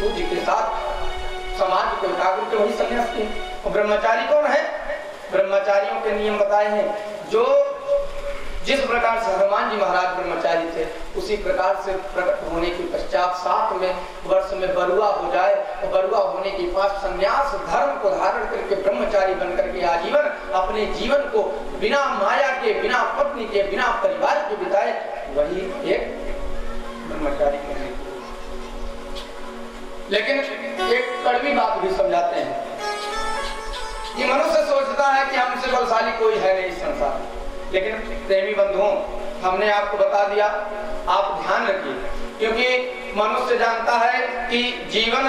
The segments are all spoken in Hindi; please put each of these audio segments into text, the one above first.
सूझ के साथ समाज को एकाग्र के वही सन्यासी है। और ब्रह्मचारी कौन है? ब्रह्मचारियों के नियम बताए हैं। जो जिस प्रकार से हनुमान जी महाराज ब्रह्मचारी थे, उसी प्रकार से प्रकट होने के पश्चात 7 वर्ष में बरुआ हो जाए, और बरुआ होने के बाद संन्यास धर्म को धारण करके ब्रह्मचारी बनकर के आजीवन अपने जीवन को बिना माया के, बिना पत्नी के, बिना परिवार के बिताए, वही एक ब्रह्मचारी करने की। लेकिन एक कड़वी बात भी समझाते हैं कि मनुष्य सोचता है कि हमसे बलशाली कोई है नहीं इस संसार में। लेकिन प्रेमी बंधुओं, हमने आपको बता दिया, आप ध्यान रखिए, क्योंकि मनुष्य जानता है कि जीवन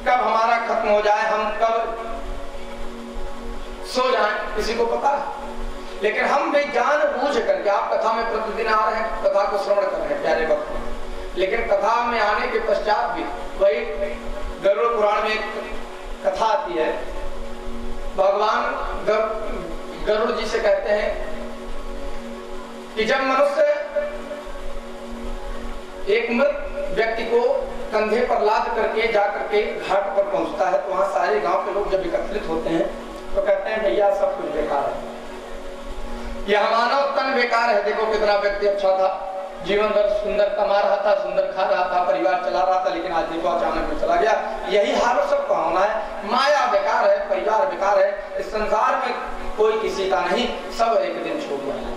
कब हमारा खत्म हो जाए, हम कब सो जाएं, किसी को पता है। लेकिन हम भी जानबूझ करके, आप कथा में प्रतिदिन आ रहे हैं, कथा को श्रवण कर रहे हैं प्यारे भक्त, लेकिन कथा में आने के पश्चात भी वही गरुड़ पुराण में एक कथा आती है। भगवान गरुड़ जी से कहते हैं कि जब मनुष्य एक मृत व्यक्ति को कंधे पर लाद करके जाकर के घाट पर पहुंचता है, तो वहां सारे गांव के लोग जब एकत्रित होते हैं तो कहते हैं भैया सब कुछ बेकार है, यह मानव तन बेकार है। देखो कितना व्यक्ति अच्छा था, जीवन भर सुंदर कमा रहा था, सुंदर खा रहा था, परिवार चला रहा था, लेकिन आज देखो अचानक में चला गया। यही हाल सबका होना है। माया बेकार है, परिवार बेकार है, इस संसार में कोई किसी का नहीं, सब एक दिन छूट जाना है।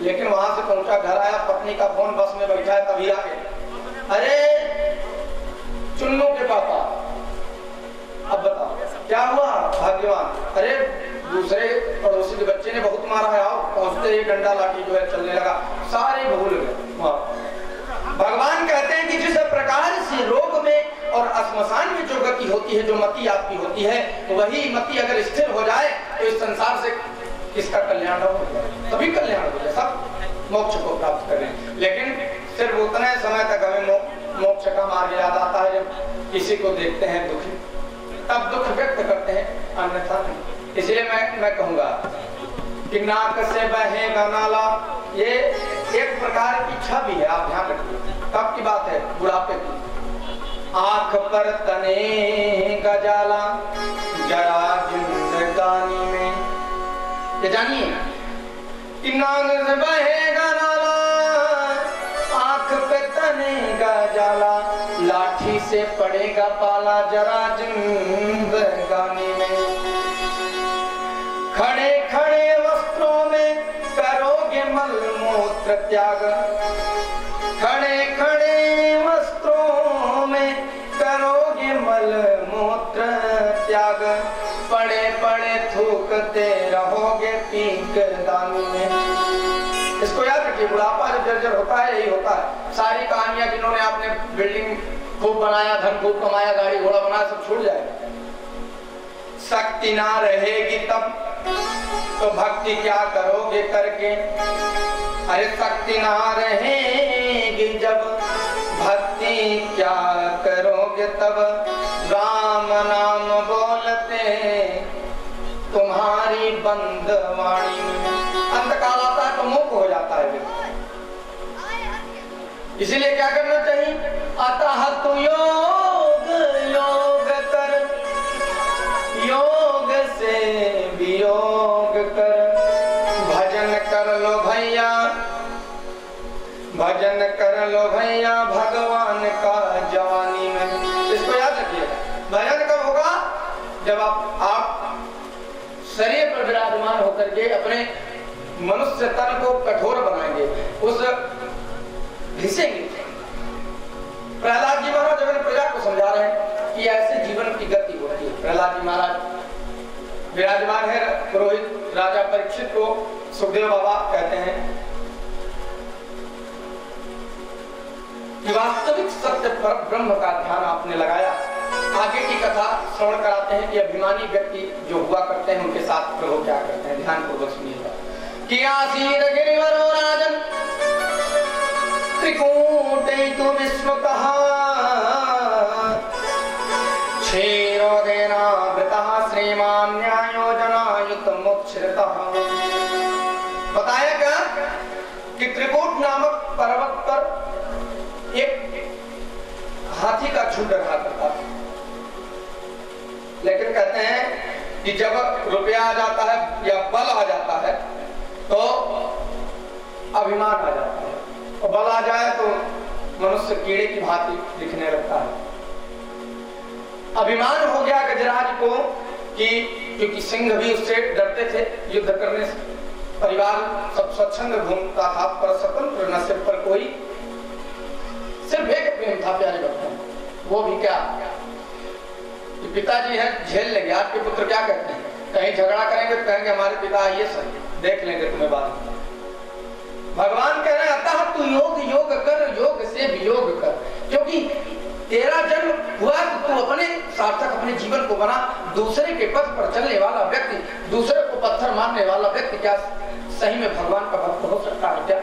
लेकिन वहां से पहुंचा, घर आया, पत्नी का फोन, बस में बैठा है, तभी आके अरे चुन्नू के पापा, अब बताओ क्या हुआ? भाग्यवान, अरे दूसरे पड़ोसी के बच्चे ने बहुत मारा है, आओ। पहुंचते ही डंडा लाठी जो है चलने लगा, सारे भूल गए। भगवान कहते हैं कि जिस प्रकार से लोक में और श्मशान में जो गति होती है, जो मति आपकी होती है, वही मति अगर स्थिर हो जाए तो इस संसार से किसका कल्याण हो जाए? तभी कल्याण हो जाए, सब मोक्ष को प्राप्त करें। लेकिन सिर्फ उतने समय तक हमें मोक्ष का मार्ग याद आता है जब किसी को देखते हैं दुखी, तब दुख व्यक्त करते हैं, अन्यथा नहीं। इसलिए मैं कहूंगा कि नाक से बहेगा नाला, ये एक प्रकार की इच्छा भी है, आप ध्यान रखिए। कब की बात है? बुढ़ापे की। आंख पर तने का जाला, जरा जिंदगानी में, ये जानिए कि नाक से बहेगा नाला, आंख पे तनेगा जाला, लाठी से पड़ेगा पाला, जरा जिंदगानी में। खड़े खड़े वस्त्रों में करोगे मल मूत्र त्याग, खड़े खड़े वस्त्रों में करोगे मल मूत्र त्याग, पड़े पड़े थूकते रहोगे पीक दानी में। इसको याद रखिए, बुढ़ापा जब जर्जर होता है यही होता है। सारी कहानियां जिन्होंने आपने बिल्डिंग खूब बनाया, धन खूब कमाया, गाड़ी घोड़ा बनाया, सब छूट जाएगा। शक्ति ना रहेगी तब तो भक्ति क्या करोगे करके, अरे शक्ति ना रहेगी जब भक्ति क्या करोगे तब, राम नाम बोलते तुम्हारी बंद वाणी में। अंतकाल आता है तो मुक्त हो जाता है। इसीलिए क्या करना चाहिए? अतः तु योग योग कर, योग से वियोग कर, भजन कर लो भैया, भजन कर लो भैया भगवान का जवानी में। इसको याद रखिए। भजन कब होगा? जब आप शरीर पर विराजमान होकर के अपने मनुष्य तन को कठोर बनाएंगे, उस घिसेंगे। प्रहलाद जी महाराज अपने प्रजा को समझा रहे हैं कि ऐसे जीवन की गति होती है। प्रहलाद जी महाराज विराजमान है, पुरोहित राजा परीक्षित को सुखदेव बाबा कहते हैं कि वास्तविक सत्य पर ब्रह्म का ध्यान आपने लगाया। आगे की कथा श्रवण कराते हैं कि अभिमानी व्यक्ति जो हुआ करते हैं उनके साथ प्रभु क्या करते हैं। ध्यान पूर्वक सुनिएगा। कि आसीन गिरिवरो राजन त्रिकूटैतु विश्वतः, क्षीरोदेनावृतः श्रीमान् न्यायोजनायुतमुच्छ्रितः। बताया क्या कि त्रिकूट नामक पर्वत पर एक हाथी का झुंड रहा करता लेकिन कहते हैं कि जब रुपया आ जाता है या बल आ जाता है तो अभिमान आ जाता है, और बल आ जाए तो मनुष्य कीड़े की भांति दिखने लगता है। अभिमान हो गया गजराज को कि क्योंकि सिंह भी उससे डरते थे युद्ध करने से, परिवार सब स्वच्छंद घूमता था, पर स्वतंत्र न सिर्फ पर कोई, सिर्फ एक प्रेम था प्यारे भक्तों, वो भी क्या कि पिताजी हैं झेल लेंगे। आपके पुत्र क्या कहते हैं, कहीं झगड़ा करेंगे तो कहेंगे हमारे पिता आइए सर देख लेंगे तुम्हें बाद में। भगवान कह रहे हैं अतः तू योग योग कर, योग से वियोग कर, क्योंकि तेरा जन्म हुआ तो तू अपने सार्थक अपने जीवन को बना। दूसरे के पथ पर चलने वाला व्यक्ति, दूसरे को पत्थर मारने वाला व्यक्ति क्या सही में भगवान का भक्त हो सकता है क्या?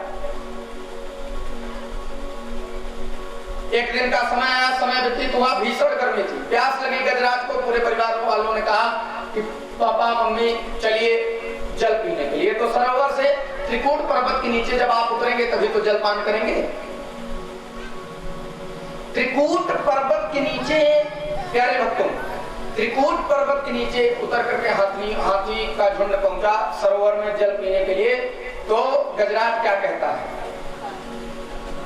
एक दिन का समय आया, समय व्यतीत हुआ, भीषण गर्मी थी, प्यास लगी गजराज को। पूरे परिवार वालों ने कहा कि पापा मम्मी चलिए जल पीने के लिए। तो सरोवर से त्रिकूट पर्वत के नीचे जब आप उतरेंगे तभी तो जलपान करेंगे। त्रिकूट पर्वत के नीचे प्यारे भक्तों, त्रिकूट पर्वत के नीचे उतर करके हाथी का झुंड पहुंचा सरोवर में जल पीने के लिए। तो गजराज क्या कहता है,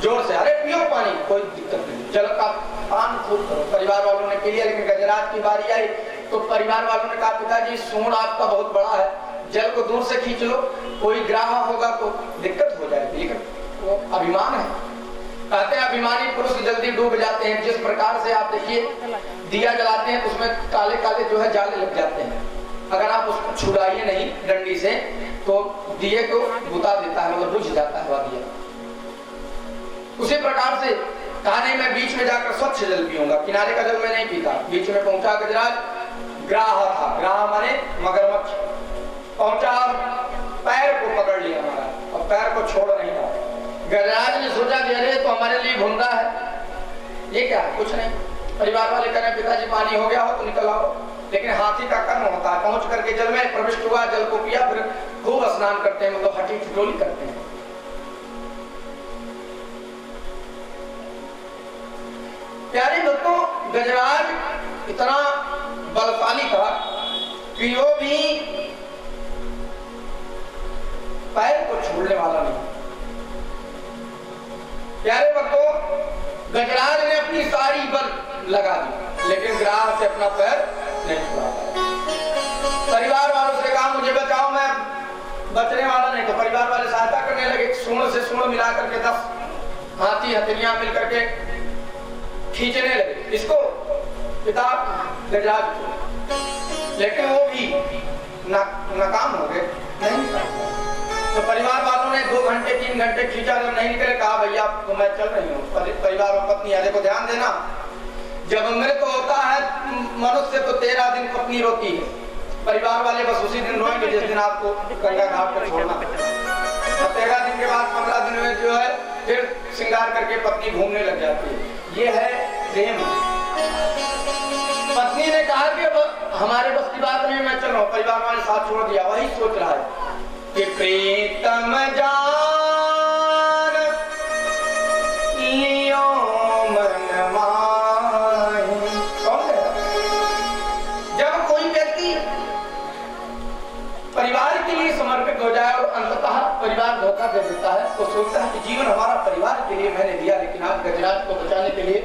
जोर से अरे पियो पानी, कोई दिक्कत नहीं, जल का पान खूब करो। परिवार वालों ने पी लिया, लेकिन गजराज की बारी आई तो परिवार वालों ने कहा पिताजी सूंड आपका बहुत बड़ा है, जल को दूर से खींच लो, कोई ग्राह होगा तो दिक्कत हो जाएगी। लेकिन वो अभिमान है, कहते हैं अभिमानी पुरुष जल्दी डूब जाते हैं। जिस प्रकार से आप देखिए दिया जलाते हैं उसमें काले काले जो है जाले लग जाते हैं, अगर आप उसको छुड़ाइए नहीं डंडी से तो दिए को बुता देता है, मतलब बुझ जाता है वह दिया। उसी प्रकार से कहा नहीं मैं बीच में जाकर स्वच्छ जल पीऊंगा, किनारे का जल मैं नहीं पीता। बीच में पहुंचा गजराज, ग्राह था, ग्राह माने मगरमच्छ, पहुंचा और पैर को पकड़ लिया हमारा, और पैर को छोड़ नहीं था। गजराज ने सोचा कि अरे तो हमारे लिए भूंगा है, ये क्या है, कुछ नहीं। परिवार वाले कह रहे पिताजी पानी हो गया हो तो निकल आओ, लेकिन हाथी का कर्म होता है, पहुंच करके जल में प्रविष्ट हुआ, जल को पिया, फिर खूब स्नान करते हैं, मतलब हटी ठिठोली करते हैं। प्यारे भक्तों, गजराज इतना बलशाली था कि वो भी पैर को छोड़ने वाला नहीं। प्यारे भक्तों, गजराज ने अपनी सारी बल लगा दी, लेकिन ग्राह से अपना पैर नहीं छुड़ा। परिवार वालों से कहा मुझे बचाओ, मैं बचने वाला नहीं। तो परिवार वाले सहायता करने लगे, सूंड से सूंड मिला करके 10 हाथी हथेलियां मिल करके खींचने लगे इसको, पिता गजराज को, लेकिन वो भी नाकाम हो गए, नहीं। तो परिवार वालों ने 2 घंटे 3 घंटे खींचा, जब नहीं निकले कहा भैया तो मैं चल रही हूँ। परिवार और पत्नी आदि को ध्यान देना, जब मृत्यु होता है मनुष्य तो 13 दिन पत्नी रोती है, परिवार वाले बस उसी दिन रोएंगे जिस दिन आपको गंगा घाट पर छोड़ना। 13 दिन के बाद 15 दिन में जो है फिर श्रृंगार करके पत्नी घूमने लग जाती है। ये है प्रेम। पत्नी ने कहा कि अब हमारे बस की बात नहीं, मैं चल रहा हूँ, परिवार वाले साथ छोड़ दिया। वही सोच रहा है कि प्रीतम जान लियो मन माही। कौन है? जब कोई व्यक्ति परिवार के लिए समर्पित हो जाए और अंततः परिवार धोखा दे देता है तो सोचता है कि जीवन हमारा परिवार के लिए मैंने दिया, लेकिन आज गजराज को बचाने के लिए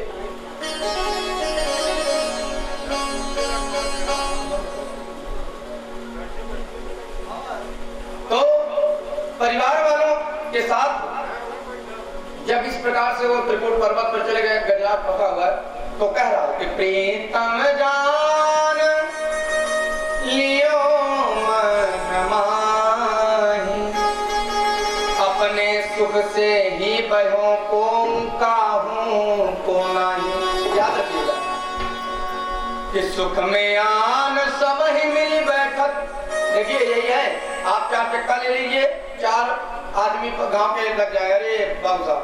तो परिवार वालों के साथ जब इस प्रकार से वो त्रिकूट पर्वत पर चले गए, गजराज फंसा हुआ है, तो कह रहा है कि प्रीतम जान लियो मन माही, अपने सुख से ही बहों को काहूं को नहीं। याद रखिएगा कि सुख में आन सब ही मिल बैठत। देखिए यही है, आप 4 चक्का ले लीजिए, 4 आदमी गांव के लग जाए, अरे बाबू साहब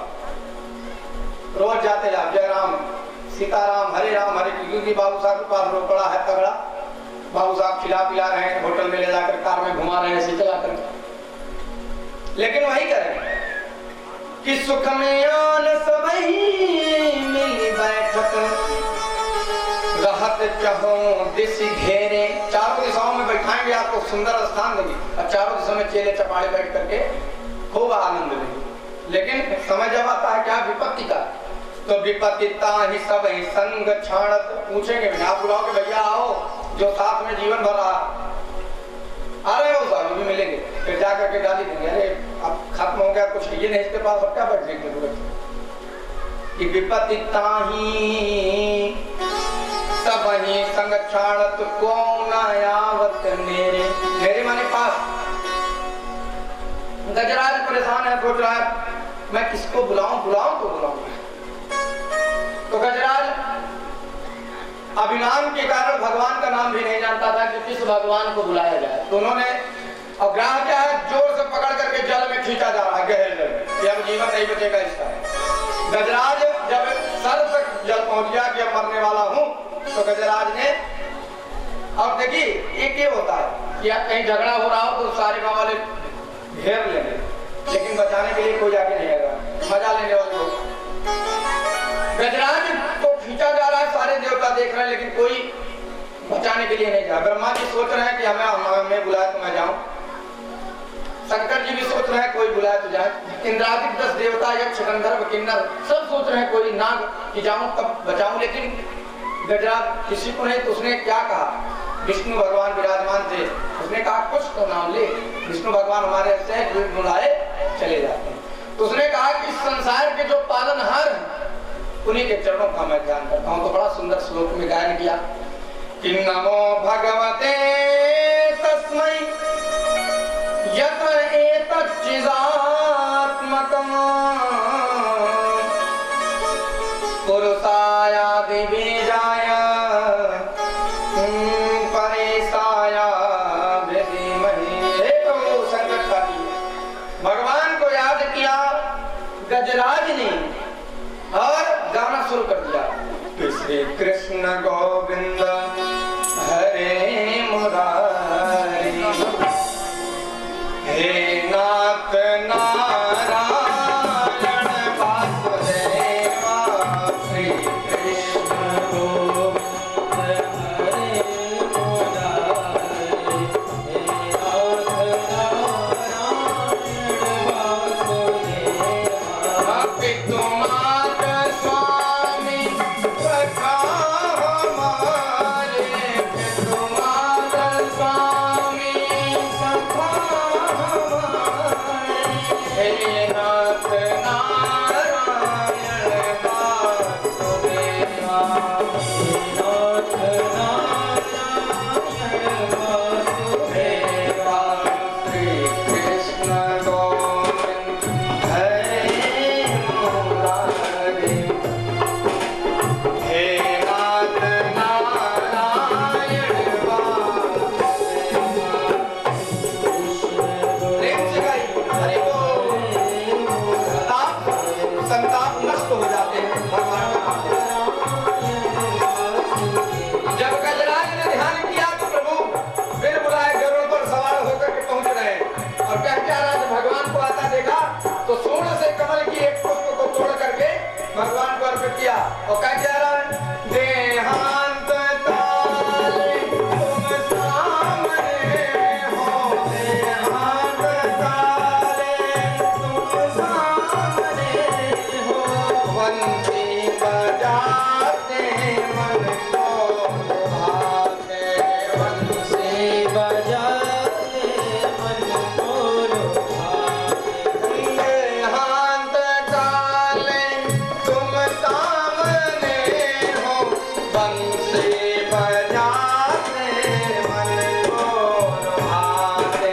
रोज जाते जाओ, जय राम सीताराम हरे क्योंकि बाबू साहब के पास रोड पड़ा है तगड़ा, बाबू साहब खिला पिला रहे हैं, होटल में ले जाकर कार में घुमा रहे हैं ऐसे चला कर। लेकिन वही करें कि सुख में आन सब ही मिल बैठत, रहत चहों दिश घेरे, चारों दिशाओं में बैठाएंगे, आपको सुंदर स्थान देंगे और चारों दिशाओं में चेले चपाड़े बैठ करके खूब आनंद लेंगे। लेकिन समय जब आता है क्या विपत्ति का, तो विपत्तिता ही सब ही संग छाणत, पूछेंगे भी आप बुलाओ के भैया आओ जो साथ में जीवन भर रहा, आ रहे हो साहब भी मिलेंगे, फिर जा करके गाली देंगे, अरे अब खत्म हो गया कुछ ये नहीं इसके पास, अब क्या बैठने की जरूरत कि विपत्तिता ही सब ही संग छाणत कौन आवत मेरे, मेरे माने पास। गजराज परेशान है, सोच रहा है मैं किसको बुलाऊं, बुलाऊं तो बुलाऊं। तो गजराज अभिमान के कारण भगवान का नाम भी नहीं जानता था कि किस भगवान को बुलाया जाए। तो उन्होंने और ग्राह क्या है, जोर से पकड़ करके जल में खींचा जा रहा है, गहरे जल में, अब जीवन नहीं बचेगा इसका। गजराज जब सर तक जल पहुंच गया कि अब मरने वाला हूं, तो गजराज ने, और देखिए ये होता है कि कहीं झगड़ा हो रहा हो तो सारे गांव वाले घेर लेंगे, लेकिन बचाने के लिए कोई आगे नहीं आएगा, मजा लेने वाले लोग। गजराज को खींचा जा रहा है, सारे देवता देख रहे हैं, लेकिन कोई बचाने के लिए नहीं जा। ब्रह्मा जी सोच रहे हैं कि हमें बुलाया तो मैं जाऊं, शंकर जी भी सोच रहे हैं कोई बुलाया तो जाए, इंद्रादिक 10 देवता, यक्ष गंधर्व किन्नर सब सोच रहे हैं कोई नाग कि जाऊं तब बचाऊं, लेकिन गजराज किसी को नहीं। तो उसने क्या कहा, विष्णु भगवान विराजमान थे, उसने कहा कुछ तो नाम ले, विष्णु भगवान हमारे से बुलाए चले जाते हैं। तो उसने कहा कि संसार के जो पालनहार हैं उन्हीं के चरणों का मैं ध्यान करता हूं। तो बड़ा सुंदर श्लोक में गायन किया कि नमो भगवते तस्मै यत्र एतच्चिदात्मकम् पुरुषाय दिव्याय परेशाय विद्महे। हे प्रभु संकटकाली, भगवान को याद किया गजराज ने और गाना शुरू कर दिया, श्री कृष्ण गोविंद हरे मुरारी, हे नाथ नारायण वासुदेवा, श्री कृष्ण गोविंद हरे मुरारी, हे नाथ नारायण वासुदेवा, पितुमाता स्वामी सखा हमारे, पितुमाता स्वामी सखा हमारे, हे नाथ नारायण वासुदेवा, हे नाथ नारायण वासुदेवा, श्री कृष्ण गोविंद हरे मुरारी, हे नाथ नारायण वासुदेवा। प्रेम से गाइए, हरि बोल। संताप नष्ट हो जाते हैं भगवान का नाम लेते। जब गजराज ने ध्यान किया तो प्रभु फिर बुलाए, गरुड़ पर सवार होकर के पहुंच रहे हैं, और क्या क्या राज भगवान को आता देखा तो सूंड से कमल की एक पुष्प को तोड़ करके भगवान को अर्पित किया, और क्या कह रहा है, देहांत ताले तुम सामने हो, देहांत ताले तुम सामने हो, बंसी बजाते मन को